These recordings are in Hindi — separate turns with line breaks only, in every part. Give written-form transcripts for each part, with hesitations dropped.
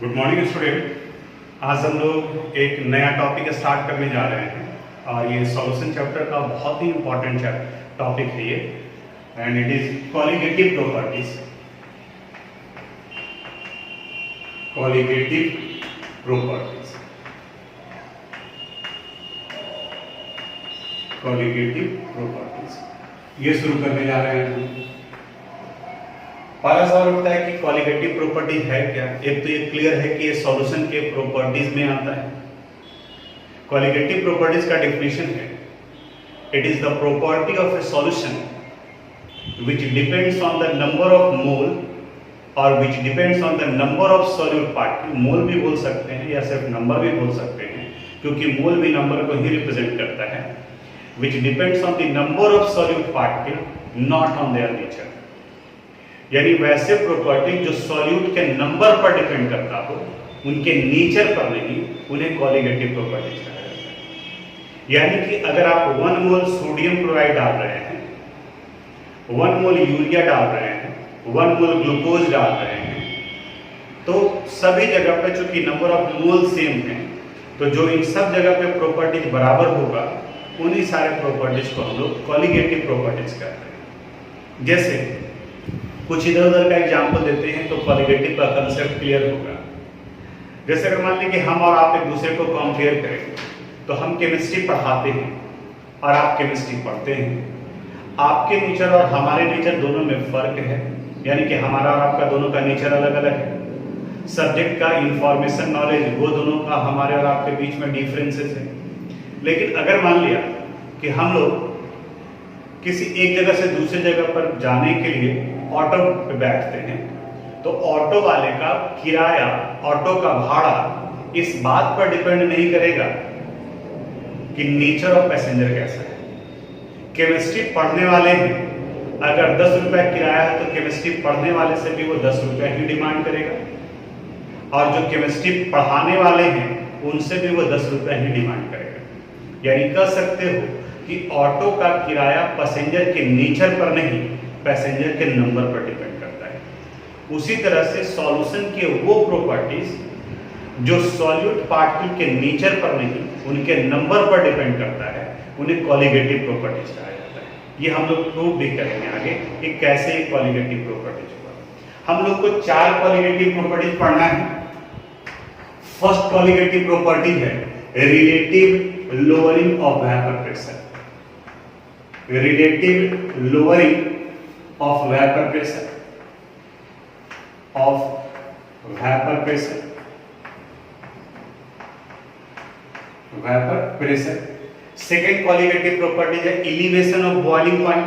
Good morning student. आज हम लोग एक नया टॉपिक स्टार्ट करने जा रहे हैं और ये सॉल्यूशन चैप्टर का बहुत ही इंपॉर्टेंट टॉपिक है ये, and it is colligative properties. Colligative properties, colligative properties ये शुरू करने जा रहे हैं हम। पहला सवाल उठता है कि कॉलिगेटिव प्रॉपर्टी है क्या। एक तो ये क्लियर है कि ये सॉल्यूशन के प्रॉपर्टीज में आता है। कॉलिगेटिव प्रॉपर्टीज का डेफिनेशन है, it is the property of a solution which depends on the number of mole और which depends on the number of solute particle. Mole भी बोल सकते हैं या सिर्फ नंबर भी बोल सकते हैं, क्योंकि मोल भी नंबर को ही रिप्रेजेंट करता है। विच depends on the number of solute particle, not on their nature. यानी वैसे प्रॉपर्टी जो सॉल्यूट के नंबर पर डिपेंड करता हो, उनके नेचर पर नहीं, उन्हें कॉलिगेटिव प्रॉपर्टीज कहा जाता है। यानी कि अगर आप 1 मोल सोडियम क्लोराइड डाल रहे हैं, 1 मोल यूरिया डाल रहे हैं, 1 मोल ग्लूकोज डाल रहे हैं, तो सभी जगह पे चूंकि नंबर ऑफ मोल सेम है, तो जो इन सब जगह पे प्रॉपर्टीज बराबर होगा, उन्हीं सारे प्रॉपर्टीज को हम लोग कॉलिगेटिव प्रॉपर्टीज कहते हैं। जैसे कुछ इधर उधर का एग्जाम्पल देते हैं तो कॉलिगेटिव का कंसेप्ट क्लियर होगा। जैसे अगर मान लीजिए कि हम और आप एक दूसरे को कंपेयर करें, तो हम केमिस्ट्री पढ़ाते हैं और आप केमिस्ट्री पढ़ते हैं। आपके नेचर और हमारे नेचर दोनों में फर्क है, यानी कि हमारा और आपका दोनों का नेचर अलग अलग है। सब्जेक्ट का इंफॉर्मेशन नॉलेज वो दोनों का हमारे और आपके बीच में डिफरेंसेस है। लेकिन अगर मान लिया कि हम लोग किसी एक जगह से दूसरी जगह पर जाने के लिए ऑटो पे बैठते हैं, तो ऑटो वाले का किराया, ऑटो का भाड़ा इस बात पर डिपेंड नहीं करेगा कि नेचर ऑफ पैसेंजर कैसा है। केमिस्ट्री पढ़ने वाले हैं, अगर 10 रुपया किराया है तो केमिस्ट्री पढ़ने वाले से भी वो 10 रुपया ही डिमांड करेगा, और जो केमिस्ट्री पढ़ाने वाले हैं उनसे भी वो 10 रुपया ही डिमांड करेगा। यानी कह सकते हो कि ऑटो का किराया पैसेंजर के नेचर पर नहीं, पैसेंजर के नंबर पर डिपेंड करता है। उसी तरह से सॉल्यूशन के वो प्रॉपर्टीज जो सॉल्यूट पार्टिकल के नेचर पर नहीं, उनके नंबर पर डिपेंड करता है, उन्हें कॉलिगेटिव प्रॉपर्टीज कहा जाता है। ये हम लोग प्रूव भी करेंगे आगे कि कैसे कॉलिगेटिव प्रॉपर्टीज हुआ। हम लोग को 4 कॉलिगेटिव प्रॉपर्टीज पढ़ना है। फर्स्ट कॉलिगेटिव प्रॉपर्टी है relative lowering of vapour pressure. Relative lowering of vapor pressure, of vapor pressure, vapor pressure। Second colligative property है elevation of boiling point.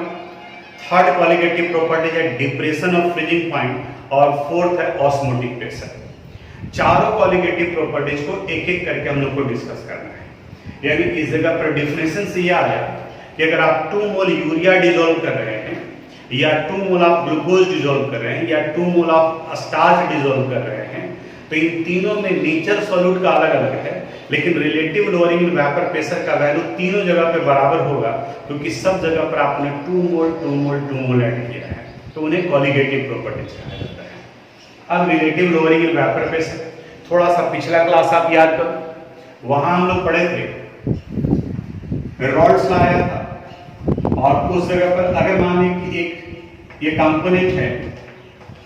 Third colligative property है डिप्रेशन ऑफ फ्रीजिंग पॉइंट, और फोर्थ है ऑस्मोटिक प्रेशर। चारों कॉलिगेटिव प्रॉपर्टीज को एक एक करके हम लोग को डिस्कस करना है। यानी इस जगह पर डिफरेंस से यह आया कि अगर आप 2 मोल यूरिया डिसॉल्व कर रहे हैं, या 2 मोल ऑफ ग्लूकोज डिसॉल्व कर रहे हैं, या 2 मोल ऑफ स्टार्च डिसॉल्व कर रहे हैं, तो इन तीनों में नेचर सॉल्यूट का अलग अलग है, लेकिन relative lowering in vapour pressure का वैल्यू तीनों जगह पे बराबर होगा, क्योंकि सब जगह पर आपने 2 मोल 2 मोल 2 मोल ऐड किया है, तो उन्हें कॉलिगेटिव प्रॉपर्टीज कहा जाता है। अब relative lowering in vapour pressure, थोड़ा सा पिछला क्लास आप याद करो, वहां हम लोग पढ़े थे रॉड्स लाया था, और उस जगह पर अगर मान लें कि एक ये कंपोनेंट है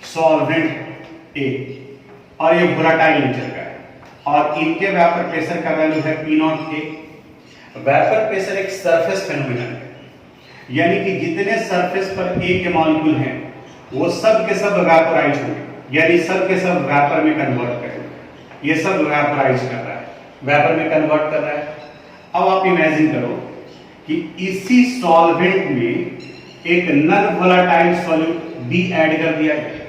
सॉल्वेंट ए, और ये वोलेटाइल नेचर का है, और इनके वेपर प्रेशर का वैल्यू है P0 ए। वेपर प्रेशर एक सरफेस फेनोमेनन है, यानी कि जितने सरफेस पर ए के मॉलिक्यूल हैं वो सब के सब वेपोराइज होंगे, यानी सब के सब वेपर में कन्वर्ट करेंगे। ये सब वेपोराइज कर रहा है, वेपर में कन्वर्ट कर रहा है। अब आप इमेजिन करो कि इसी सॉल्वेंट में एक non volatile solute B add कर दिया गया,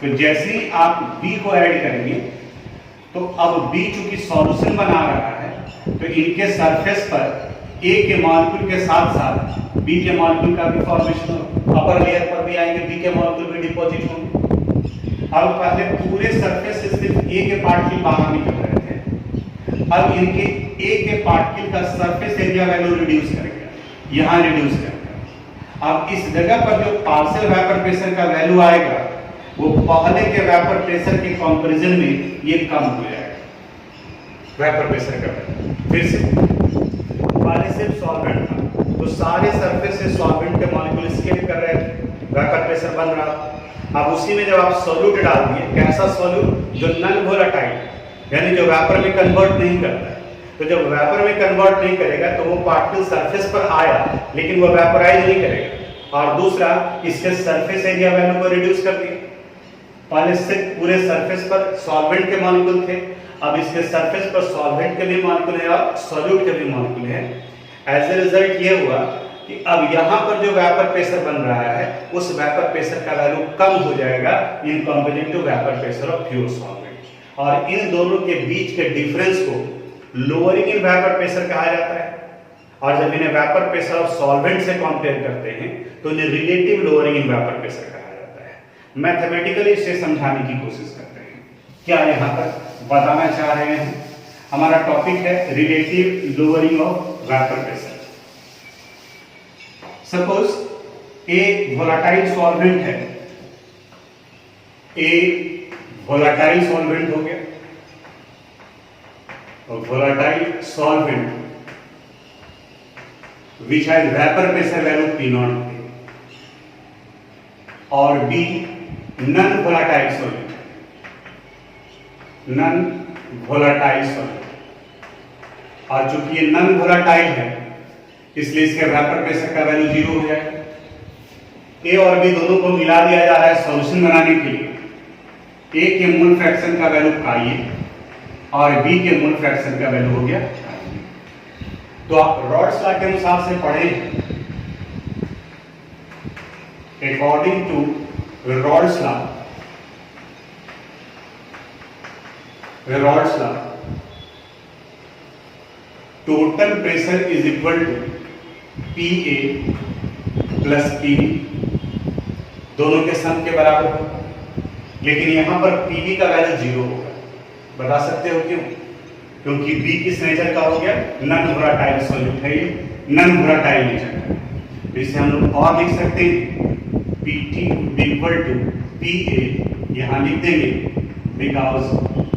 तो जैसे ही आप B को ऐड करेंगे, तो अब B चूंकि सॉल्यूशन बना रहा है, तो इनके सरफेस पर A के मॉलिक्यूल के साथ साथ B के मॉलिक्यूल का भी फॉर्मेशन होगा, अपर लेयर पर भी आएंगे, B के मॉलिक्यूल भी डिपॉजिट होंगे। अब पहले पूरे सरफेस से सिर्फ A के पार्टिकल बाहर निकल रहे थे, अब इनके A के पार्टिकल का सरफेस एरिया वैल्यू रिड्यूस करेंगे, यहां रिड्यूस करेंगे। अब इस जगह पर जो पार्शियल वेपर प्रेशर का वैल्यू आएगा वो पहले के वेपर प्रेशर के कंपैरिजन में ये कम हो जाएगा, वेपर प्रेशर का वैल्यू। फिर से पहले सिर्फ सॉल्वेंट था तो सारे सरफेस से सॉल्वेंट के मॉलिक्यूल स्केप कर रहे थे, वेपर प्रेशर बन रहा था। अब उसी में जब आप सॉल्यूट डाल दिए, कैसा सॉल्यूट? जो नॉन वोलेटाइल, यानी जो वेपर में कन्वर्ट नहीं करता है। तो जब वेपर में कन्वर्ट नहीं करेगा तो वो पार्टिकल सरफेस पर आया लेकिन वो वेपोराइज नहीं करेगा। और दूसरा, इसके सरफेस एरिया वैल्यू को रिड्यूस कर दिया। पहले सिर्फ पूरे सरफेस पर सॉल्वेंट के मॉलिक्यूल थे, अब इसके सरफेस पर सॉल्वेंट के भी मॉलिक्यूल है और सॉल्यूट के भी मॉलिक्यूल है। एज ए रिजल्ट ये हुआ कि अब यहाँ पर जो वेपर प्रेशर बन रहा है उस वेपर प्रेशर का वैल्यू कम हो जाएगा in comparison to vapour pressure of pure solvent. और इन दोनों के बीच के डिफरेंस को लोअरिंग इन वेपर प्रेशर कहा जाता है। और जब इन्हें वेपर प्रेशर ऑफ सॉल्वेंट से कंपेयर करते हैं तो इन्हें relative lowering in vapour pressure कहा जाता है। मैथमेटिकली इसे समझाने की कोशिश करते हैं। क्या यहाँ पर बताना चाह रहे हैं? हमारा टॉपिक है relative lowering of vapour pressure. Suppose A volatile solvent है, ए वोलेटाइल सॉल्वेंट हो गया, volatile solvent which has vapor pressure value P0 और B non volatile solvent, non volatile solvent। और चूंकि ये non volatile है इसलिए इसके वेपर प्रेशर का वैल्यू 0 हो जाएगा। ए और बी दोनों को मिला दिया जा रहा है सॉल्यूशन बनाने के लिए। ए के मोल फ्रैक्शन का वैल्यू पाइए और बी के मोल फ्रैक्शन का वैल्यू हो गया। तो आप रॉड्स लॉ के अनुसार से पढ़े, according to Raoult's law, total pressure is equal to P A plus P B, दोनों के सम के बराबर होगा। लेकिन यहां पर पी बी का वैल्यू 0 होगा। बता सकते हो क्यों? क्योंकि बी किस नेचर का हो गया? नॉन वोलेटाइल सॉल्यूट है, ये नॉन वोलेटाइल नेचर का। तो इसे हम लोग और लिख सकते हैं Pt इक्वल टू Pa, यहां लिख देंगे because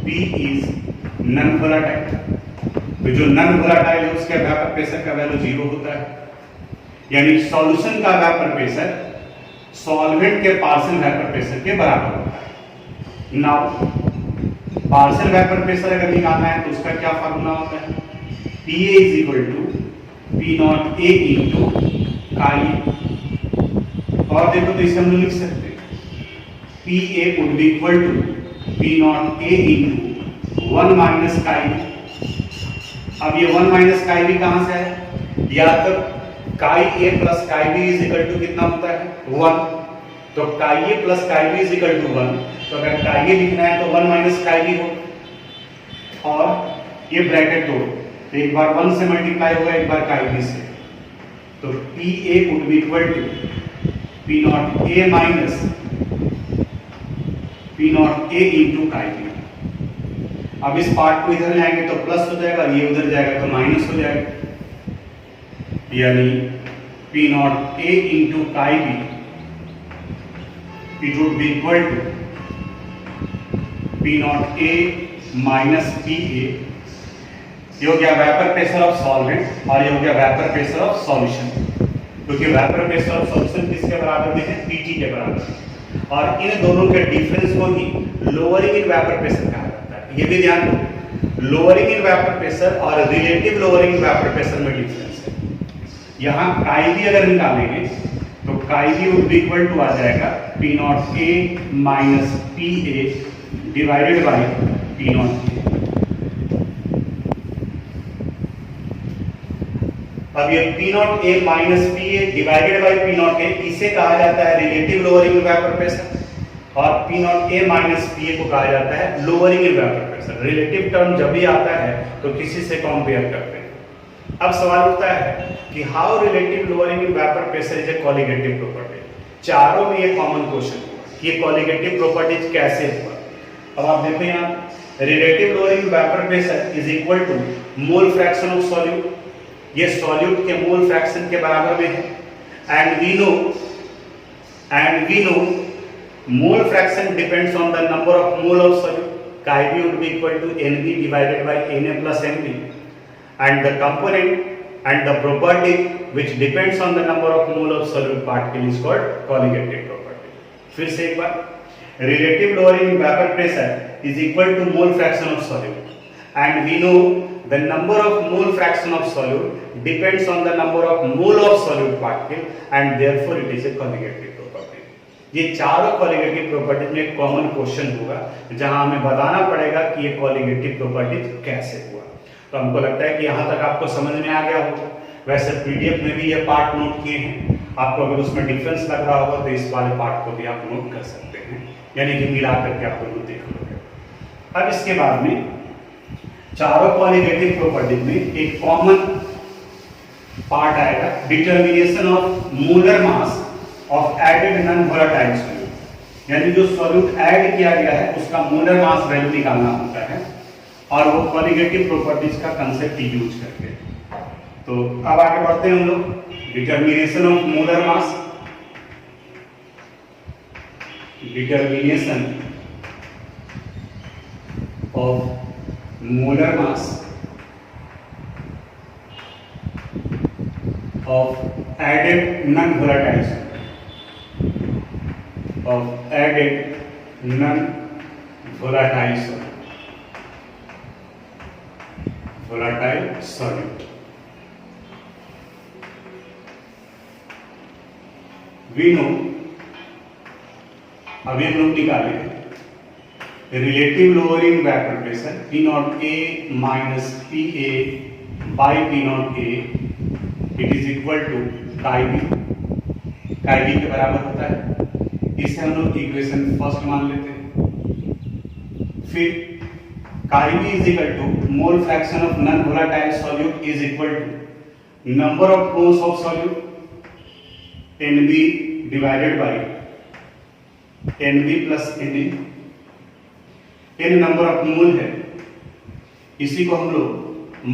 P is non volatile. तो जो नॉन वोलेटाइल है उसके वेपर प्रेशर का वैल्यू 0 होता है, यानी सॉल्यूशन का वेपर प्रेशर सॉल्वेंट के पार्शियल वेपर प्रेशर के बराबर होता है। नाउ पार्शियल वेपर प्रेशर अगर निकालना है तो उसका क्या फार्मूला होता है? Pa is equal to P naught A into chi. और देखो तो इसे हम लोग लिख सकते हैं Pa would be equal to P naught A into 1 minus chi. अब ये 1 माइनस काई भी कहां से है? या तो chi A plus chi B is equal to कितना होता है? 1। तो chi A plus chi B is equal to 1। तो अगर काई A लिखना है तो 1 माइनस काई B हो और ये ब्रैकेट तोड़, तो एक बार 1 से मल्टीप्लाई होगा, एक बार काई B से। तो Pa would be equal to P naught A minus P naught A into chi B। अब इस पार्ट को इधर लाएंगे तो प्लस हो जाएगा, ये उधर जाएगा तो माइनस हो जाएगा, यानी P naught A into chi B it would be equal to P naught A minus Pa। ये हो गया वेपर प्रेशर ऑफ सॉल्वेंट और ये हो गया वेपर प्रेशर ऑफ सॉल्यूशन, क्योंकि वेपर प्रेशर ऑफ सॉल्यूशन किसके बराबर में है? Pt के बराबर। और इन दोनों के डिफरेंस को ही लोअरिंग इन वेपर प्रेशर कहा जाता है। ये भी ध्यान दो, लोअरिंग इन वेपर प्रेशर और relative lowering in vapour pressure में डिफरेंस है। यहाँ काई भी अगर निकालेंगे तो काई भी वुड बी इक्वल टू आ जाएगा P naught A minus Pa divided by P naught A। अब ये P naught A minus Pa divided by P naught A, इसे कहा जाता है relative lowering in vapour pressure, और P naught A minus Pa को कहा जाता है lowering in vapour pressure. Relative term जब भी आता है तो किसी से कंपेयर करते हैं। अब सवाल उठता है कि how relative lowering in vapour pressure is a colligative property. चारों में ये कॉमन क्वेश्चन हुआ कि ये कॉलिगेटिव प्रॉपर्टीज कैसे हुआ। अब आप देखो यहाँ relative lowering vapour pressure is equal to mole fraction of solute, ये सॉल्यूट के मोल फ्रैक्शन के बराबर में है। And we know Mole fraction depends on the number of mole of solute. Chi would be equal to Nb divided by Na plus Nb, and the component and the property which depends on the number of mole of solute particle is called colligative property. फिर से एक बार, relative lowering in vapor pressure is equal to mole fraction of solute, and we know the number of mole fraction of solute depends on the number of mole of solute particle, and therefore it is a colligative property. ये चारों colligative properties में एक common question होगा जहां हमें बताना पड़ेगा कि ये colligative properties कैसे हुआ। तो हमको लगता है कि यहाँ तक आपको समझ में आ गया होगा। वैसे पीडीएफ में भी ये पार्ट नोट किए हैं, आपको अगर उसमें डिफरेंस लग रहा होगा तो इस वाले पार्ट को भी आप नोट कर सकते हैं, यानी कि मिला करके आप लोग देख लोगे। अब इसके बाद में चारों कॉलिगेटिव प्रॉपर्टीज में एक कॉमन पार्ट आएगा, determination of molar mass of added non volatile solute, यानी जो सॉल्यूट ऐड किया गया है उसका मोलर मास वैल्यू निकालना होता है, और वो कॉलिगेटिव प्रॉपर्टीज का कंसेप्ट यूज करके। तो अब आगे बढ़ते हैं हम लोग, determination of molar mass, determination of molar mass of added non volatile solute, of added non volatile solute, volatile solute. We know, अभी हम लोग निकाले relative lowering vapour pressure P naught A minus PA by P naught A, it is equal to chi B के बराबर होता है। इसे हम लोग इक्वेशन फर्स्ट मान लेते हैं। फिर Chi B is equal to mole fraction of non-volatile solute is equal to number of moles of solute Nb divided by Nb plus Na। N number of mole है, इसी को हम लोग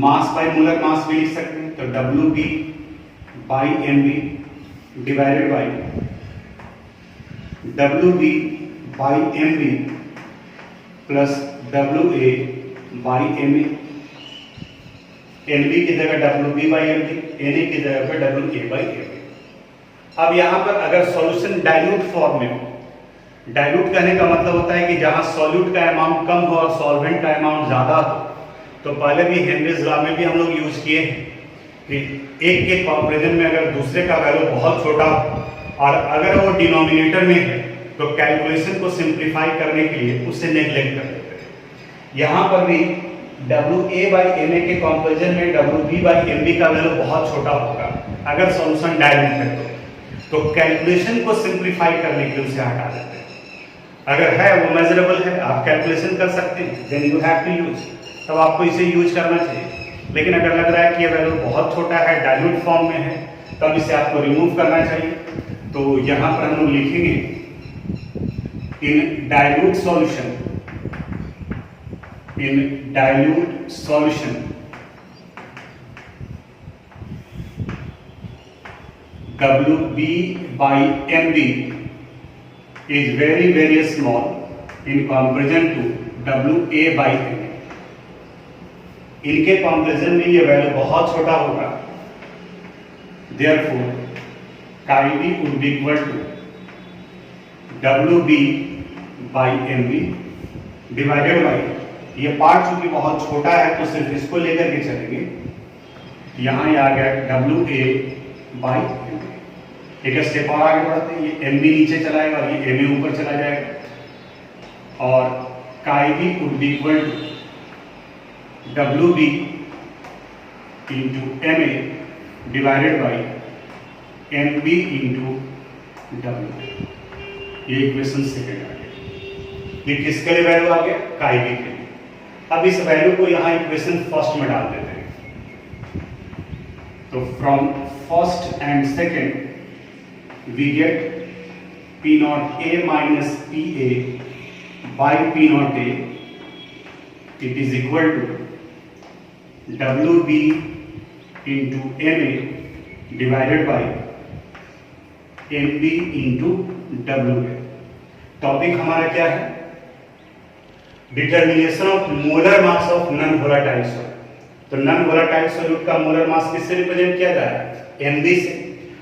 मास बाय मोलर मास भी लिख सकते हैं, तो Wb by Mb divided by Wb by Mb plus WA by MA, NB की जगह WB बाई MB, NA की जगह पर WA बाई MA। अब यहाँ पर अगर सॉल्यूशन डाइल्यूट फॉर्म में हो, डाइल्यूट कहने का मतलब होता है कि जहाँ सॉल्यूट का अमाउंट कम हो और सॉल्वेंट का अमाउंट ज़्यादा हो, तो पहले भी हेनरीज लॉ में भी हम लोग यूज किए हैं कि एक के कंपैरिजन में अगर दूसरे का वैल्यू बहुत छोटा हो और अगर वो डिनोमिनेटर में है तो कैलकुलेशन को सिंप्लीफाई करने के लिए उसे नेग्लेक्ट कर देते हैं। यहाँ पर भी WA बाई MA के कंपैरिजन में WB बाई MB का वैल्यू बहुत छोटा होगा अगर सॉल्यूशन डाइल्यूट है तो कैलकुलेशन को सिंप्लीफाई करने के लिए उसे हटा देते हैं। अगर है वो मेजरेबल है, आप कैलकुलेशन कर सकते हैं, then you have to use, तब आपको इसे यूज करना चाहिए। लेकिन अगर लग रहा है कि ये वैल्यू बहुत छोटा है, डाइल्यूट फॉर्म में है, तब इसे आपको रिमूव करना चाहिए। तो यहाँ पर हम लोग लिखेंगे in dilute solution, in dilute solution WB by MB is very very small in comparison to WA by MA। इनके कंपैरिजन में ये वैल्यू बहुत छोटा होगा, therefore chi B would be equal to WB by MB divided by, ये पार्ट चूंकि बहुत छोटा है तो सिर्फ इसको लेकर के चलेंगे, यहाँ ये आ गया WA बाई MB। एक स्टेप और आगे बढ़ते हैं, ये MB नीचे चला जाएगा, ये MA ऊपर चला जाएगा, और chi B would be equal to WB into MA divided by MB into WA। ये इक्वेशन सेकंड आ गया। ये किसके लिए वैल्यू आ गया? chi B के लिए। अब इस वैल्यू को यहाँ इक्वेशन फर्स्ट में डाल देते हैं, तो from first and second we get P naught A minus PA by P naught A, it is equal to WB into MA divided by MB into WA। Topic हमारा क्या है? Determination of molar mass of non volatile solute. तो नॉन वोलेटाइल सॉल्यूट का मोलर मास किससे रिप्रेजेंट किया जा रहा है? Mb से।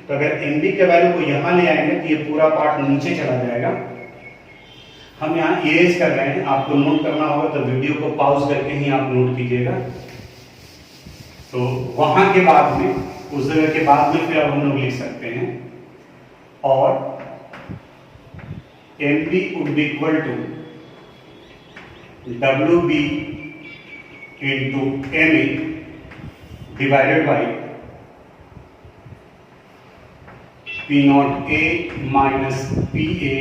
तो अगर Mb के वैल्यू को यहां ले आएंगे तो ये पूरा पार्ट नीचे चला जाएगा। हम यहाँ इरेज कर रहे हैं, आपको नोट करना होगा तो वीडियो को पॉज करके ही आप नोट कीजिएगा। तो वहां के बाद में, उस जगह के बाद में फिर अब हम लोग लिख सकते हैं और Mb would be equal to WB into Ma divided by P naught A minus PA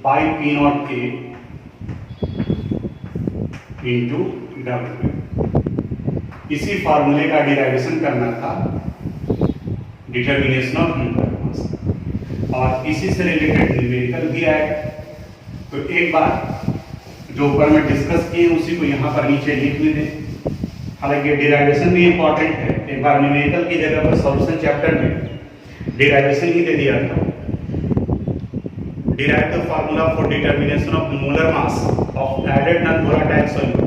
by P naught A into W। इसी फार्मूले का डिराइवेशन करना था डिटर्मिनेशन ऑफ मोलर मास, और इसी से रिलेटेड न्यूमेरिकल भी आएगा। तो एक बार जो ऊपर में डिस्कस किए उसी को यहाँ पर नीचे लिख भी दें। हालांकि डिराइवेशन भी इंपॉर्टेंट है, एक बार न्यूमेरिकल की जगह पर सॉल्यूशन चैप्टर में डिराइवेशन ही दे दिया था। Derive the formula for determination of molar mass of added non volatile solute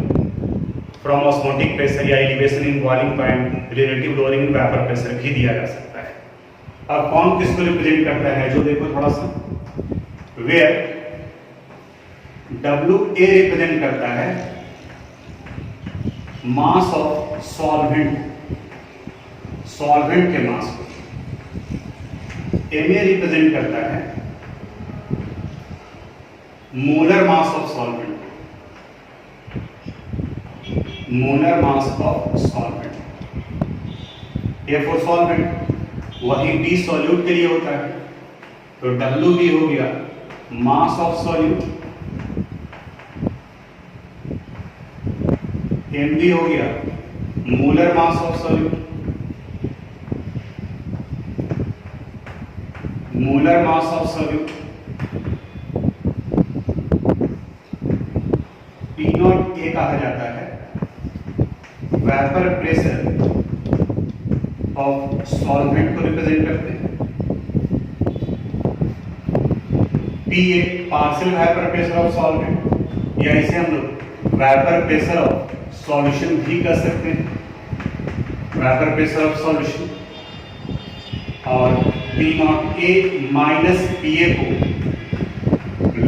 from osmotic pressure या elevation in boiling point, relative lowering vapour pressure भी दिया जा सकता है। अब कौन किसको रिप्रेजेंट करता है जो देखो थोड़ा सा, वेयर WA रिप्रेजेंट करता है मास ऑफ सॉल्वेंट, सॉल्वेंट के मास को। MA रिप्रेजेंट करता है molar mass of solvent, molar mass of solvent. A for solvent, वही B सॉल्यूट के लिए होता है, तो WB हो गया मास ऑफ सॉल्यूट, MB हो गया molar mass of solute, molar mass of solute. P naught A कहा जाता है वेपर प्रेशर ऑफ सॉल्वेंट को रिप्रेजेंट करते हैं। PA partial vapour pressure of solvent, या इसे हम लोग वेपर प्रेशर ऑफ सॉल्यूशन भी कर सकते हैं, वेपर प्रेशर ऑफ सॉल्यूशन। और P naught A minus PA को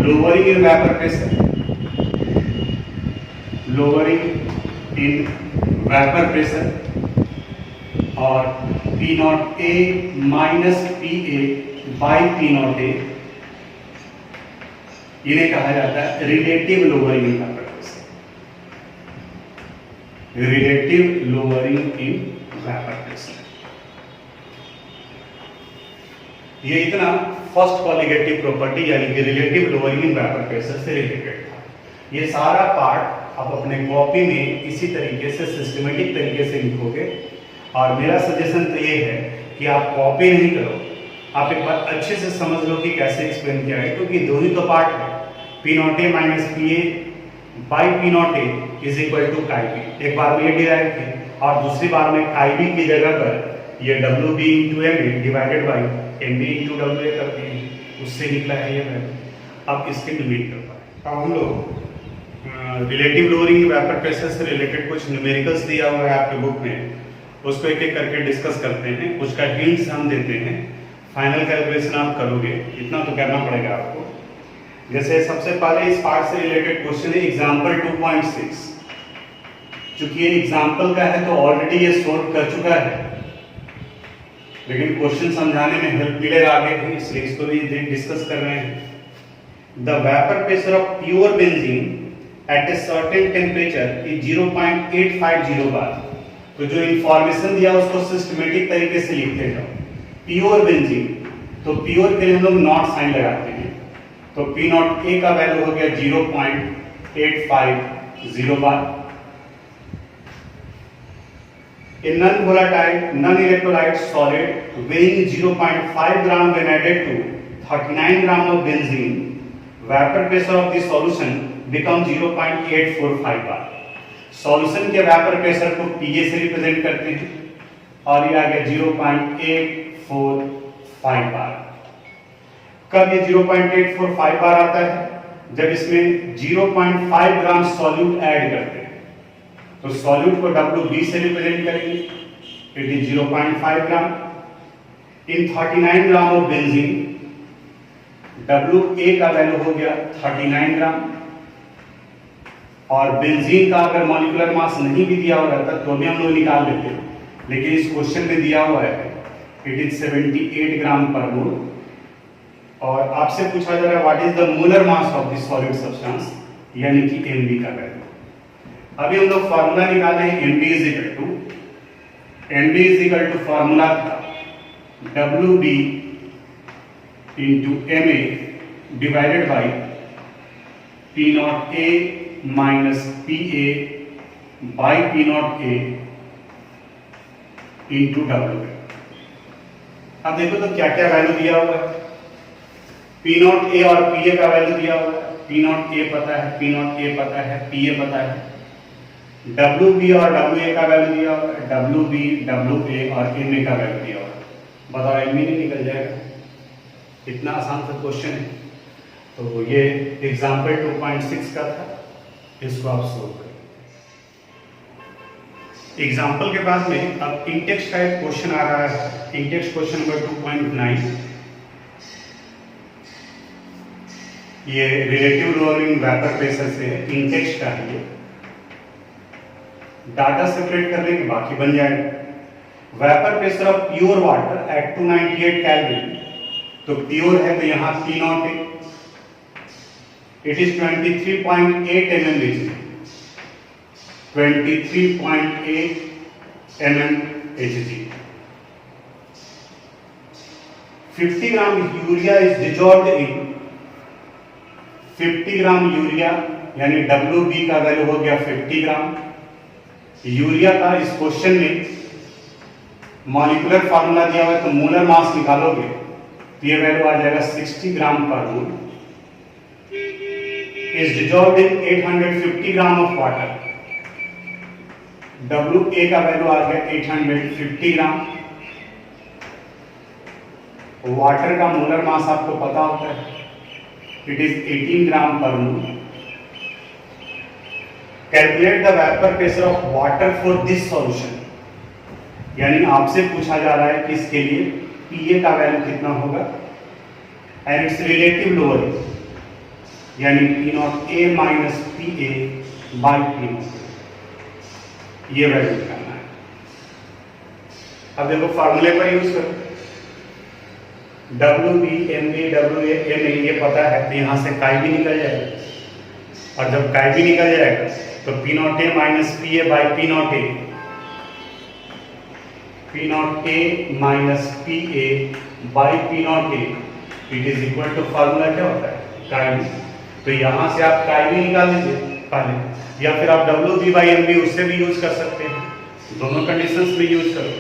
lowering in vapour pressure, lowering in vapour pressure, और P naught A minus PA by P naught A, इन्हें कहा जाता है relative lowering in vapour pressure, relative lowering in vapour pressure. ये इतना फर्स्ट कॉलिगेटिव प्रॉपर्टी यानी कि relative lowering in vapour pressure से रिलेटेड था। ये सारा पार्ट आप अपने कॉपी में इसी तरीके से सिस्टमेटिक तरीके से लिखोगे, और मेरा सजेशन तो ये है कि आप कॉपी नहीं करो, आप एक बार अच्छे से समझ लो कि कैसे एक्सप्लेन किया है, क्योंकि दो ही तो पार्ट है, P naught A minus PA by P naught A is equal to chi B। एक बार में ये डिराइव किए और दूसरी बार में काई B की जगह पर ये WB into MA divided by MB into WA करते हैं, उससे निकला है ये वैल्यू। अब इसके लिमिट कर पाए। अब हम लोग रिलेटिव लोअरिंग वेपर प्रेशर से रिलेटेड कुछ न्यूमेरिकल्स दिया हुआ है आपके बुक में, उसको एक एक करके डिस्कस करते हैं, उसका हिंट्स हम देते हैं, फाइनल कैलकुलेशन आप करोगे, इतना तो करना पड़ेगा आपको। जैसे सबसे पहले इस पार्ट से रिलेटेड क्वेश्चन है एग्जांपल 2.6। चूंकि ये एग्जांपल का है तो ऑलरेडी ये सॉल्व कर चुका है, लेकिन क्वेश्चन समझाने में हेल्प मिलेगा आगे भी, इसलिए इसको भी डिस्कस कर रहे हैं। The vapour pressure of pure benzene at a certain temperature is 0.850 bar. तो जो इंफॉर्मेशन दिया उसको सिस्टमेटिक तरीके से लिखते जाओ। प्योर बेंजीन, तो प्योर के लिए हम लोग नॉट साइन लगाते हैं, तो P नॉट A का वैल्यू हो गया 0.850 बार। A non-volatile, non-electrolyte solid weighing 0.5 gram when added to 39 gram of benzene, vapor pressure of the solution becomes 0.845 bar. Solution के वेपर प्रेशर को PA से रिप्रेजेंट करते हैं, और ये आ गया 0.845 बार। कब ये 0.845 बार आता है? जब इसमें 0.5 ग्राम सॉल्यूट ऐड करते हैं तो सॉल्यूट को WB से रिप्रेजेंट करेंगे, it is 0.5 gram in 39 gram of benzene. WA का वैल्यू हो गया 39 ग्राम, और बेंजीन का अगर मॉलिक्यूलर मास नहीं भी दिया हुआ रहता तो भी हम लोग निकाल लेते हैं, लेकिन इस क्वेश्चन में दिया हुआ है इट इज 78 ग्राम पर मोल, और आपसे पूछा जा रहा है what is the molar mass of this solid substance, यानी कि Mb का वैल्यू। अभी हम लोग फार्मूला निकाले हैं, Mb is equal to formula था WB into Ma divided by P naught A minus PA by P naught A into W। अब देखो तो क्या क्या वैल्यू दिया हुआ है, P नॉट A और PA का वैल्यू दिया हुआ है, P नॉट A पता है, P नॉट A पता है, PA पता है, WB और WA का वैल्यू दिया हुआ है, WB, WA और MA का वैल्यू दिया हुआ है। बताओ MA नहीं निकल जाएगा? इतना आसान सा क्वेश्चन है। तो ये एग्जाम्पल 2.6 का था, इसको आप सोल्व करें। एग्जाम्पल के बाद में अब इंटेक्स का एक क्वेश्चन आ रहा है, इंटेक्स क्वेश्चन नंबर 2.9। ये रिलेटिव लोअरिंग वेपर प्रेशर से इंटेक्स का है, ये डाटा सेपरेट करने के बाकी बन जाएगा। Vapour pressure of pure water at 298 kelvin, तो प्योर है तो यहाँ P नॉट है, it is 23.8 mmHg, 23.8 mmHg। 50 gram urea is dissolved in 50 gram urea, यानी WB का वैल्यू हो गया 50 ग्राम। यूरिया का इस क्वेश्चन में मॉलिक्यूलर फार्मूला दिया हुआ है, तो मोलर मास निकालोगे तो ये वैल्यू आ जाएगा 60 gram per mole, is dissolved in 850 gram of water. WA का वैल्यू आ गया 850 ग्राम। वाटर का मोलर मास आपको पता होता है, it is 18 gram per mole. Calculate the vapour pressure of water for this solution, यानी आपसे पूछा जा रहा है कि इसके लिए PA का वैल्यू कितना होगा, एंड इट्स रिलेटिव लोअरिंग, यानी P naught A minus PA by P not, ये वैल्यू निकालना है। अब देखो फार्मूले पर यूज करो, WB, MB, WA, MA ये पता है, तो यहां से काई भी निकल जाएगा, और जब काई भी निकल जाएगा तो P naught A minus PA by P naught A, P naught A minus PA by P naught A, it is equal to formula क्या होता है, काई। तो यहां से आप काई भी निकाल लीजिए पहले, या फिर आप WB बाई MB उससे भी यूज कर सकते हैं, दोनों कंडीशंस में यूज करो।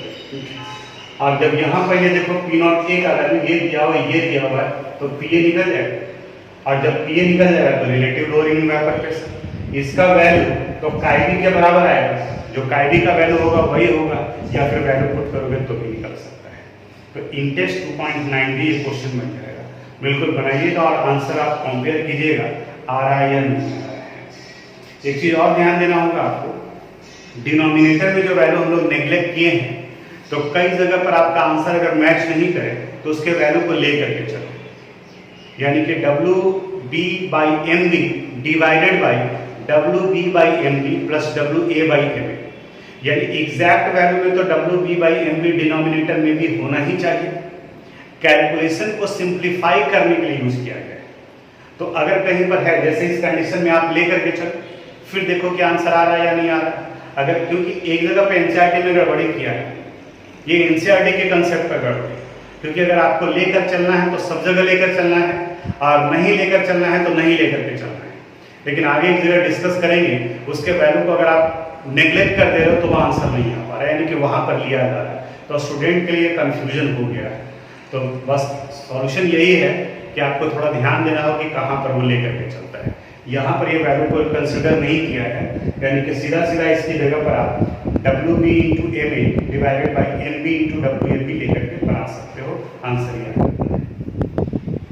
और जब यहाँ पर ये देखो P नॉट A का वैल्यू ये दिया हुआ है, ये दिया हुआ है, तो PA निकल जाएगा, और जब PA निकल जाएगा तो रिलेटिव लोअरिंग वेपर प्रेशर, इसका वैल्यू तो काईबी के बराबर आएगा, जो काईबी का वैल्यू होगा वही होगा, या फिर वैल्यू पुट करोगे तो भी निकल सकता है। तो इंटेक्स 2.9 भी ये क्वेश्चन बन जाएगा, बिल्कुल बनाइएगा और आंसर आप कंपेयर कीजिएगा आ रहा है या नहीं आ रहा है। एक चीज और ध्यान देना होगा आपको, डिनोमिनेटर में जो वैल्यू हम लोग नेग्लेक्ट किए हैं, तो कई जगह पर आपका आंसर अगर मैच नहीं करे तो उसके वैल्यू को ले करके चलो, यानी कि WB by MB divided by WB by MB plus WA by MA, यानी एग्जैक्ट वैल्यू में तो WB बाई MB डिनोमिनेटर में भी होना ही चाहिए। कैलकुलेशन को सिंप्लीफाई करने के लिए यूज किया गया है। तो अगर कहीं पर है, जैसे इस कंडीशन में आप लेकर के चलो, फिर देखो कि आंसर आ रहा है या नहीं आ रहा। अगर क्योंकि एक जगह पे NCERT में गड़बड़ी किया है, ये NCERT के कंसेप्ट पर गड़बड़ी, क्योंकि अगर आपको लेकर चलना है तो सब जगह लेकर चलना है, और नहीं लेकर चलना है तो नहीं लेकर के चलना है। लेकिन आगे एक जगह डिस्कस करेंगे, उसके वैल्यू को अगर आप नेग्लेक्ट कर दे रहे हो तो वह आंसर नहीं आ पा रहा है, यानी कि वहां पर लिया जा रहा है, तो स्टूडेंट के लिए कंफ्यूजन हो गया है। तो बस सॉल्यूशन यही है कि आपको थोड़ा ध्यान देना हो कि कहाँ पर वो लेकर के चलता है। यहाँ पर ये वैल्यू को कंसिडर नहीं किया है, यानी कि सीधा सीधा इसकी जगह पर आप WB into MA divided by MB into WMB लेकर के बना सकते हो, आंसर ये।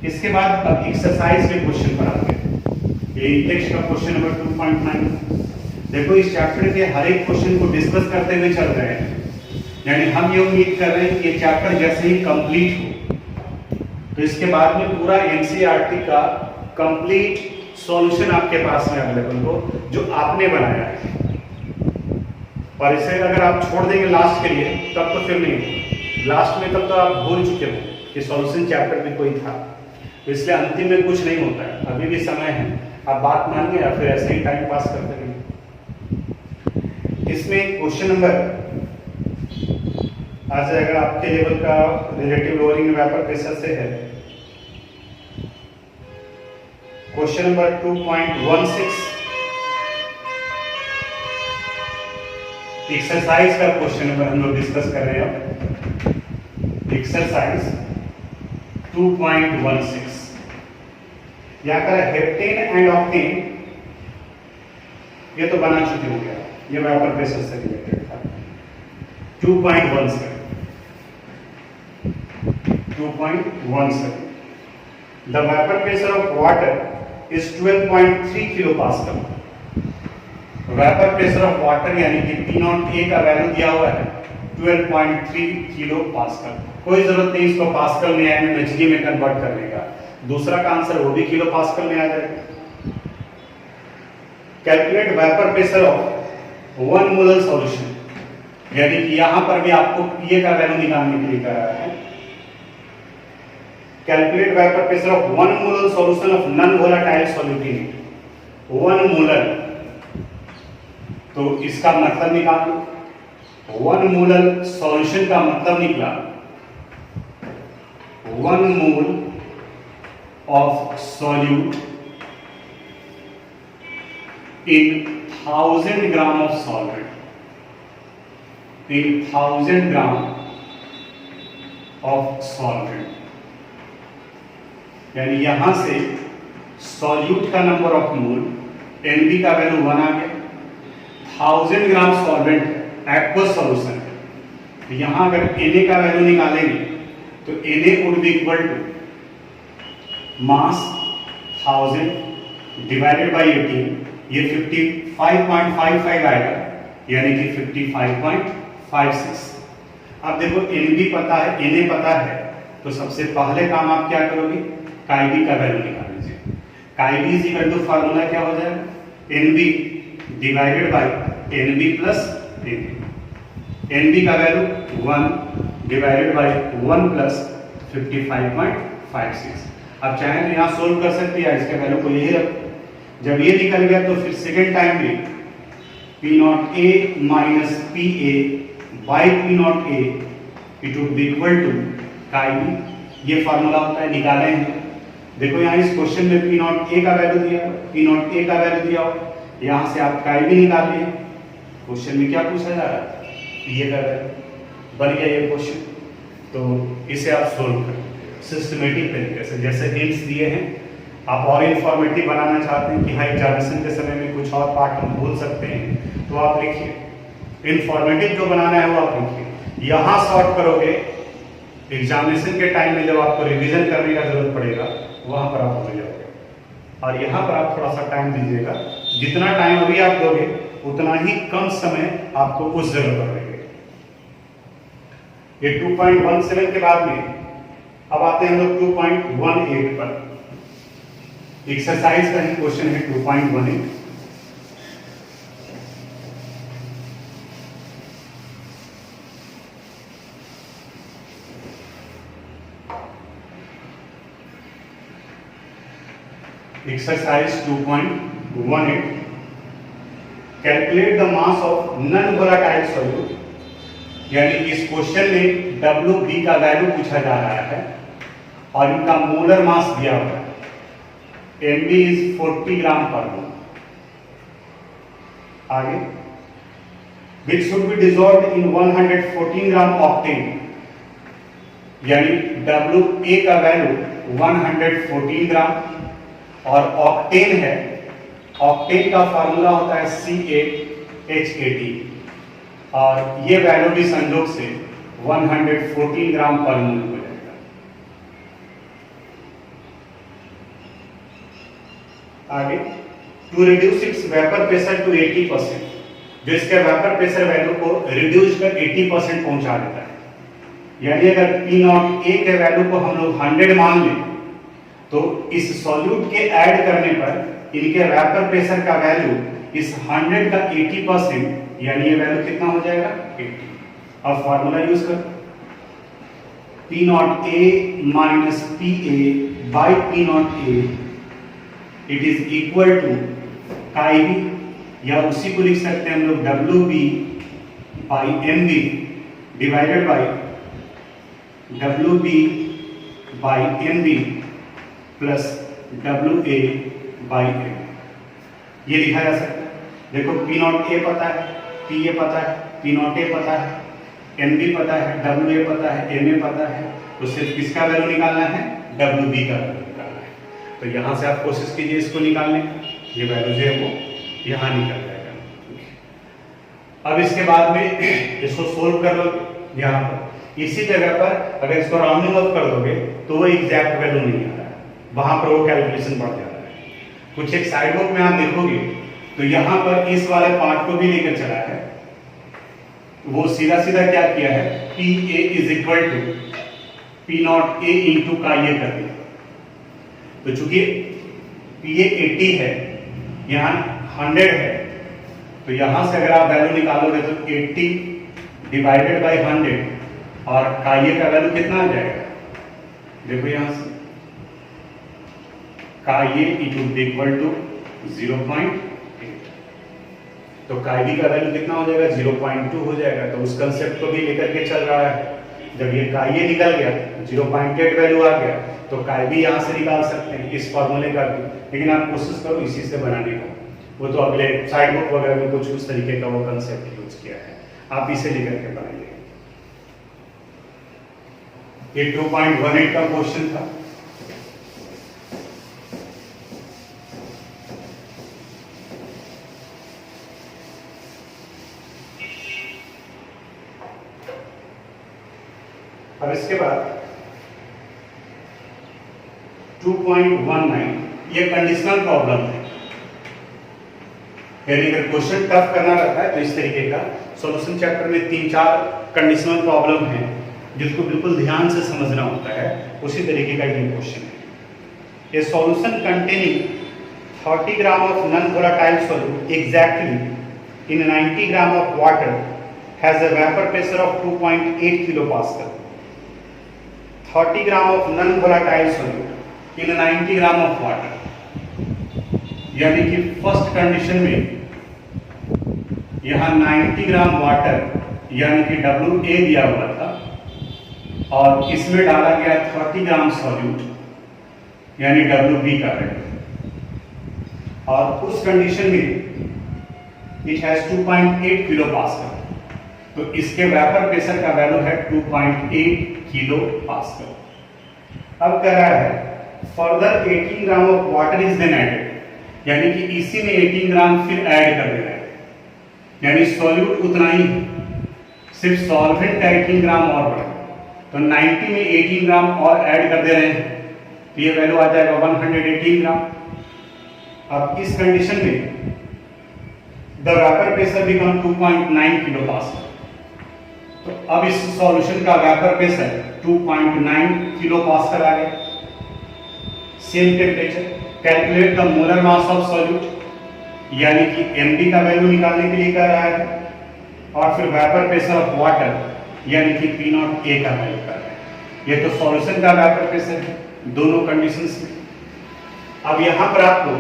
इसके बाद अब एक्सरसाइज के क्वेश्चन पर आते हैं। यही टेक्स्ट का क्वेश्चन नंबर 2.9। देखो इस चैप्टर के हर एक क्वेश्चन को डिस्कस करते हुए चल रहे हैं, यानी हम ये उम्मीद कर रहे हैं कि ये चैप्टर जैसे ही कंप्लीट हो तो इसके बाद में पूरा एनसीईआरटी का कंप्लीट सॉल्यूशन आपके पास में अवेलेबल हो जो आपने बनाया है। और इसे अगर आप छोड़ देंगे लास्ट के लिए तब तो फिर नहीं, लास्ट में तब तो आप भूल चुके हो कि सॉल्यूशन चैप्टर भी कोई था। तो इसलिए अंतिम में कुछ नहीं होता है, अभी भी समय है, आप बात मानिए या फिर ऐसे ही टाइम पास करते रहिए। इसमें क्वेश्चन नंबर आ जाएगा आपके लेवल का, रिलेटिव लोअरिंग वेपर प्रेशर से है। क्वेश्चन नंबर 2.16 एक्सरसाइज का क्वेश्चन नंबर हम लोग डिस्कस कर रहे हैं। एक्सरसाइज 2.16 यहाँ का हेप्टेन एंड ऑक्टेन, ये तो बना चुके हो गया, ये वेपर प्रेशर से रिलेटेड था। 2.17 the vapour pressure of water is 12.3 kilo pascal. Vapour pressure of water यानी कि P0A का वैल्यू दिया हुआ है 12.3 किलो पास्कल। कोई जरूरत नहीं इसको पास्कल में यानी एचजी में कन्वर्ट करने का, दूसरा का आंसर वो भी किलो पास्कल में आ जाएगा। Calculate vapour pressure of 1 molar solution, यानी कि यहां पर भी आपको पीए का वैल्यू निकालने के लिए कह रहा है। Calculate vapour pressure of 1 molar solution of non volatile solute. 1 molar, तो इसका मतलब निकाल लो। 1 मोलर सॉल्यूशन का मतलब निकला 1 mole of solute in 1000 gram of solvent, in 1000 gram of solvent, यानी यहां से सॉल्यूट का नंबर ऑफ मोल एनबी का वैल्यू 1 आ गया। 1000 ग्राम सॉल्वेंट एक्वस सॉल्यूशन है, तो यहां अगर Na का वैल्यू निकालेंगे तो Na would be equal to mass 1000 divided by 18, ये 55.55 आएगा, यानी कि 55.56। अब देखो Nb पता है, Na पता है, तो सबसे पहले काम आप क्या करोगे, काईबी का वैल्यू निकाल लीजिए। काईबी इज इक्वल टू फार्मूला क्या हो जाएगा, Nb divided by Nb plus Nb। Nb का वैल्यू 1 डिवाइडेड बाय 1 प्लस 55.56। अब चाहे तो यहाँ सोल्व कर सकते हैं, इसके वैल्यू को यही रखो। जब ये निकल गया तो फिर सेकेंड टाइम में P0A minus PA by P0A it would be equal to chi B, ये फार्मूला होता है, निकाले हैं। देखो यहाँ इस क्वेश्चन में P0A का वैल्यू दिया, P0A का वैल्यू दिया हो, यहाँ से आप काईबी निकाल लिए। क्वेश्चन में क्या पूछा जा रहा है, PA का वैल्यू बन गया ये क्वेश्चन। तो इसे आप सोल्व करें सिस्टमेटिक तरीके से, जैसे हिंट्स दिए हैं। आप और इंफॉर्मेटिव बनाना चाहते हैं कि हाँ एग्जामिनेशन के समय में कुछ और पार्ट हम भूल सकते हैं, तो आप लिखिए। इंफॉर्मेटिव जो बनाना है वो आप लिखिए। यहाँ सॉर्ट करोगे, एग्जामिनेशन के टाइम में जब आपको रिवीजन करने का जरूरत पड़ेगा वहां पर आप भूल जाओगे। और यहाँ पर आप थोड़ा सा टाइम दीजिएगा, जितना टाइम अभी आप दोगे उतना ही कम समय आपको उस जगह पर लगेगा। ये 2.17 के बाद में अब आते हैं हम लोग 2.18 पर। एक्सरसाइज का ही क्वेश्चन है 2.18। Exercise 2.18 calculate the mass of non volatile solute, यानी इस क्वेश्चन में WB का वैल्यू पूछा जा रहा है और इनका मोलर मास दिया हुआ है। Mb is 40 ग्राम पर मोल। आगे which should be dissolved in 114 gram octane, यानी WA का वैल्यू 114 ग्राम और ऑक्टेन है, ऑक्टेन का फार्मूला होता है C8H18 और ये वैल्यू भी संयोग से 114 ग्राम पर मोल हो जाएगा। आगे to reduce its vapour pressure to 80%, जो इसके वेपर प्रेशर वैल्यू को रिड्यूस कर 80% पहुंचा देता है। यानी अगर P नॉट ए के वैल्यू को हम लोग 100 मान लें तो इस सॉल्यूट के ऐड करने पर इनके वेपर प्रेशर का वैल्यू इस 100 का 80%, यानी ये वैल्यू कितना हो जाएगा 80। अब फार्मूला यूज कर, P naught A minus P A by P naught A it is equal to chi B, या उसी को लिख सकते हैं हम लोग W B by M B divided by W B by M B plus W A by M. ये लिखा जा सकता है। देखो P नॉट ए पता है, P ए पता है, P नॉट ए पता है, एम बी पता है, डब्ल्यू ए पता है, एम ए पता है, तो सिर्फ किसका वैल्यू निकालना है, डब्ल्यू बी का वैल्यू निकालना है। तो यहां से आप कोशिश कीजिए इसको निकालने का, ये वैल्यू जो है वो यहां निकल जाएगा। अब इसके बाद में इसको सोल्व कर लो, यहां पर इसी जगह पर अगर इसको राउंडिंग ऑफ कर दोगे तो वो एग्जैक्ट वैल्यू नहीं आ रहा है, वहां पर वो कैलकुलेशन बढ़ जाता है। कुछ एक साइड बुक में आप देखोगे तो यहां पर इस वाले पार्ट को भी लेकर चला है, वो सीधा सीधा क्या किया है, P A is equal to P naught A into का ये कर दिया। तो चूंकि पी ए 80 है, यहाँ 100 है, तो यहां से अगर आप वैल्यू निकालोगे तो 80 डिवाइडेड बाई 100 और काये का वैल्यू कितना आ जाएगा, देखो यहां से काये इक्वल टू 0.8, तो काई का वैल्यू कितना हो जाएगा 0.2 हो जाएगा। तो उस कंसेप्ट को भी लेकर के चल रहा है। जब ये काये निकल गया 0.8 वैल्यू आ गया तो काई भी यहां से निकाल सकते हैं इस फॉर्मूले का भी, लेकिन आप कोशिश करो इसी से बनाने का। वो तो अगले साइड बुक वगैरह में कुछ उस तरीके का वो कंसेप्ट यूज किया है, आप इसे लेकर के बनाइए। ये 2.18 का क्वेश्चन था। अब इसके बाद 2.19 ये कंडीशनल प्रॉब्लम है, यानी अगर क्वेश्चन टफ करना रहता है तो इस तरीके का सॉल्यूशन चैप्टर में 3-4 कंडीशनल प्रॉब्लम है जिसको बिल्कुल ध्यान से समझना होता है, उसी तरीके का ये क्वेश्चन है। ए solution containing 30 gram of non volatile solute exactly in 90 gram of water has a vapour pressure of 2.8 kilo pascal. 30 gram of non volatile solute in 90 gram of water, यानी कि फर्स्ट कंडीशन में यहां 90 ग्राम वाटर यानी कि WA दिया हुआ था और इसमें डाला गया 30 ग्राम सॉल्यूट यानी WB का वैल्यू, और उस कंडीशन में इट हैज 2.8 किलो पास्कल, तो इसके वेपर प्रेशर का वैल्यू है 2.8 किलो पास्कल। अब कह रहा है further 18 gram of water is then added, यानी कि इसी में 18 ग्राम फिर ऐड कर देना है, यानी सॉल्यूट उतना ही, सिर्फ सॉल्वेंट का 18 ग्राम और बढ़ा, तो 90 में 18 ग्राम और ऐड कर दे रहे हैं तो ये वैल्यू आ जाएगा 118 ग्राम। अब इस कंडीशन में the vapour pressure become 2.9 kilo pascal, तो अब इस सॉल्यूशन का वेपर प्रेशर 2.9 किलो पास्कल आ गया। Same temperature, calculate the molar mass of solute, यानी कि mb का वैल्यू निकालने के लिए कह रहा है, और फिर वेपर प्रेशर ऑफ वाटर यानी कि P नॉट ए का वैल्यू कर रहा है। ये तो सॉल्यूशन का वेपर प्रेशर है दोनों कंडीशंस में। अब यहां पर आपको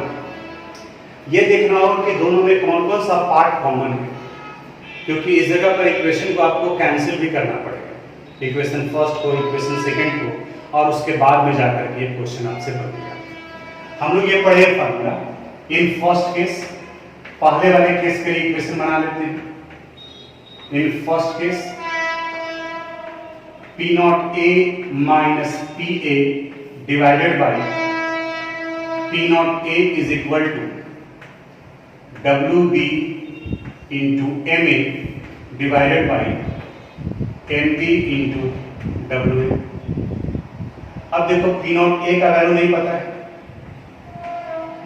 ये देखना होगा कि दोनों में कौन कौन सा पार्ट कॉमन है, क्योंकि इस जगह पर इक्वेशन को आपको कैंसिल भी करना पड़ेगा, इक्वेशन फर्स्ट को, इक्वेशन सेकंड को, और उसके बाद में जाकर के ये क्वेश्चन आपसे बनेगा। हम लोग ये पढ़े फॉर्मूला इन फर्स्ट केस, पहले वाले केस के लिए इक्वेशन बना लेते हैं। In first case P naught A minus PA divided by P naught A is equal to WB into MA divided by MB into WA। अब देखो P नॉट A का वैल्यू नहीं पता है,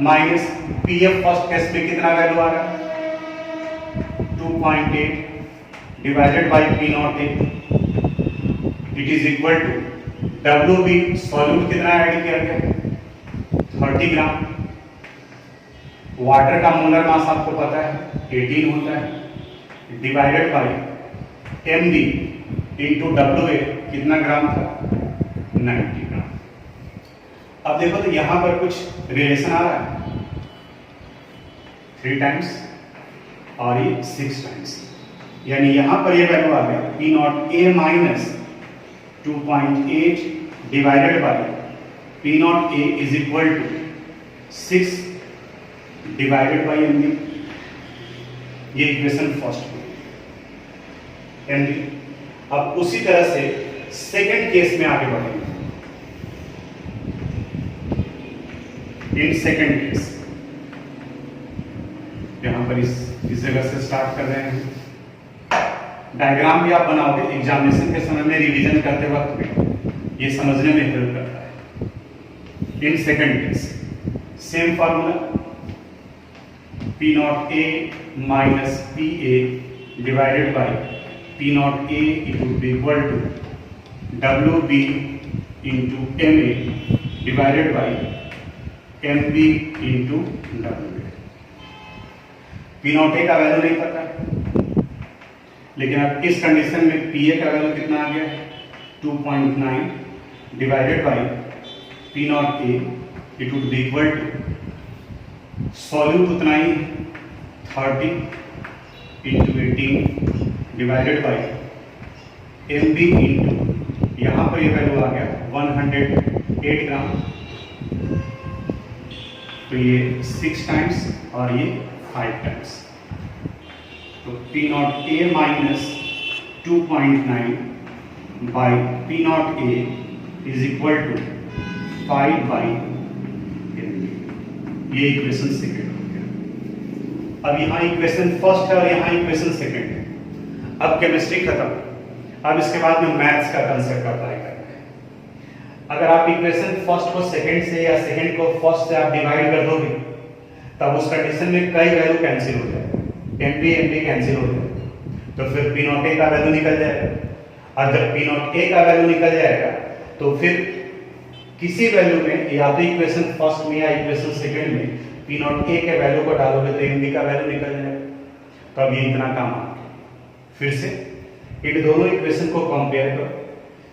minus P F first case में कितना वैल्यू आ रहा है 2.8 divided by P naught A, it is equal to W B solute कितना ऐड किया गया 30 ग्राम, वाटर का मोलर मास आपको पता है 18 होता है, divided by M B into W A कितना ग्राम था 90 ग्राम। अब देखो तो यहां पर कुछ रिलेशन आ रहा है 3 टाइम्स और ये 6 टाइम्स, यानी यहां पर ये वैल्यू आ गया P naught A minus 2.8 divided by P naught A is equal to 6 divided by M B, ये इक्वेशन फर्स्ट में एम बी। अब उसी तरह से सेकंड केस में आगे बढ़ेंगे। इन सेकंड केस यहां पर इस जगह से स्टार्ट कर रहे हैं। डायग्राम भी आप बनाओगे एग्जामिनेशन के समय में, रिवीजन करते वक्त में ये समझने में हेल्प करता है। In second case same formula P naught A minus P A divided by P naught A it would be equal to W B into M A divided by M B into W A. P naught A का वैल्यू नहीं पता, लेकिन अब इस कंडीशन में पी ए का वैल्यू कितना आ गया 2.9 divided by P naught A it would be equal to solute उतना ही 30 into 18 divided by M B into यहां पर ये वैल्यू आ गया 108 ग्राम, तो ये 6 टाइम्स और ये 5 टाइम्स, तो P naught A minus 2.9 by P naught A is equal to 5 by M B, ये इक्वेशन सेकेंड हो गया। अब यहाँ इक्वेशन फर्स्ट है और यहाँ इक्वेशन सेकेंड है। अब केमिस्ट्री खत्म, अब इसके बाद में मैथ्स का कंसेप्ट अप्लाई करना है। अगर आप इक्वेशन फर्स्ट को सेकेंड से या सेकेंड को फर्स्ट से आप डिवाइड कर दोगे तब उस कंडीशन में कई वैल्यू कैंसिल हो जाए, एम बी कैंसिल हो जाए, तो फिर पी नॉट ए का वैल्यू निकल जाएगा। और जब पी नॉट ए का वैल्यू निकल जाएगा तो फिर किसी वैल्यू में या तो इक्वेशन फर्स्ट में या इक्वेशन सेकेंड में पी नॉट ए के वैल्यू को डालोगे तो एम बी का वैल्यू निकल जाएगा। तो अब ये इतना काम आ गया। फिर से इन दोनों इक्वेशन को कंपेयर करो,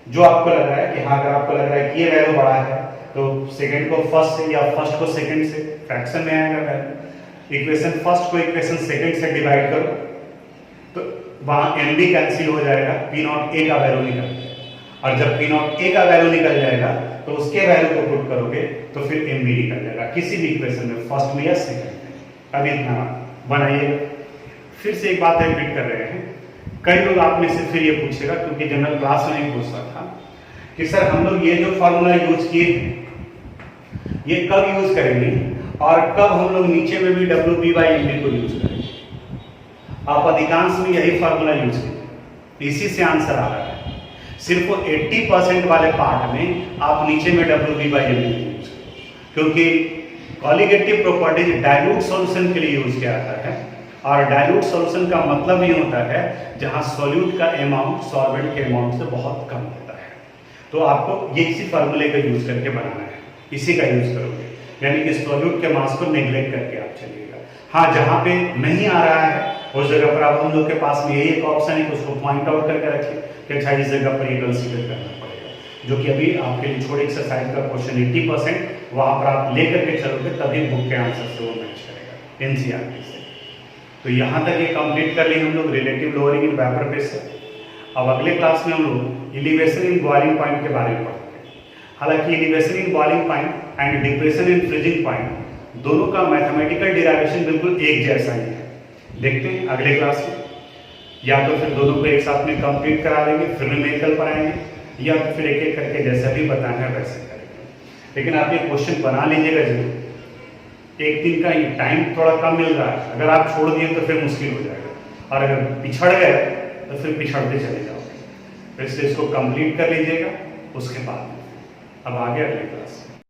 जो आपको लग रहा है कि हाँ, अगर आपको लग रहा है कि ये वैल्यू बड़ा है तो सेकंड को फर्स्ट से या फर्स्ट को सेकंड से फ्रैक्शन में आएगा वैल्यू। इक्वेशन फर्स्ट को इक्वेशन सेकंड से डिवाइड करो तो वहां एम बी कैंसिल हो जाएगा, पी नॉट ए का वैल्यू निकल जाएगा, और जब पी नॉट ए का वैल्यू निकल जाएगा तो उसके वैल्यू को पुट करोगे तो फिर एम बी निकल जाएगा, किसी भी इक्वेशन में फर्स्ट में या सेकंड में। अब इतना बनाइएगा। फिर से एक बात रिपीट कर रहे हैं, कई लोग आप में से फिर ये पूछेगा, क्योंकि जनरल क्लास में नहीं पूछ सकता कि सर हम लोग ये जो फॉर्मूला यूज किए हैं ये कब यूज करेंगे और कब हम लोग नीचे में भी W B by M B को यूज करेंगे। आप अधिकांश में यही फॉर्मूला यूज करेंगे, इसी से आंसर आ रहा है। सिर्फ 80% वाले पार्ट में आप नीचे में W B by M B use करेंगे, क्योंकि कॉलिगेटिव प्रॉपर्टीज डाइल्यूट सॉल्यूशन के लिए यूज किया जाता है, और डाइल्यूट सॉल्यूशन का मतलब ये होता है जहां सॉल्यूट का अमाउंट सॉल्वेंट के अमाउंट से बहुत कम होता है। तो आपको ये इसी फार्मूले का यूज करके बनाना है, इसी का यूज करोगे, यानी कि सॉल्यूट के मास को नेग्लेक्ट करके आप चलिएगा। हाँ, जहां पे नहीं आ रहा है उस जगह पर अब हम लोग के पास में यही एक ऑप्शन है कि उसको पॉइंट आउट करके रखिए कि अच्छा इस जगह पर ये कंसीडर करना पड़ेगा, जो कि अभी आपके लिए छोटे एक्सरसाइज का क्वेश्चन 80% वहां पर आप लेकर के चलोगे तभी बुक के आंसर से वो मैच करेगा एनसीईआरटी से। तो यहाँ तक ये कंप्लीट कर लिए हम लोग relative lowering in vapour pressure. अब अगले क्लास में हम लोग एलिवेशन इन बॉइलिंग पॉइंट के बारे में पढ़ते हैं। हालांकि elevation in boiling point and depression in freezing point दोनों का मैथमेटिकल डिराइवेशन बिल्कुल एक जैसा ही है। देखते हैं अगले क्लास में, या तो फिर दोनों को एक साथ में कंप्लीट करा देंगे फिर न्यूमेरिकल पढ़ाएंगे, या तो फिर एक एक करके जैसा भी बताना है वैसे करेंगे। लेकिन आप ये क्वेश्चन बना लीजिएगा जरूर, एक दिन का ये टाइम थोड़ा कम मिल रहा है, अगर आप छोड़ दिए तो फिर मुश्किल हो जाएगा, और अगर पिछड़ गए तो फिर पिछड़ते चले जाओगे। इसलिए इसको कंप्लीट कर लीजिएगा, उसके बाद अब आगे अगले क्लास।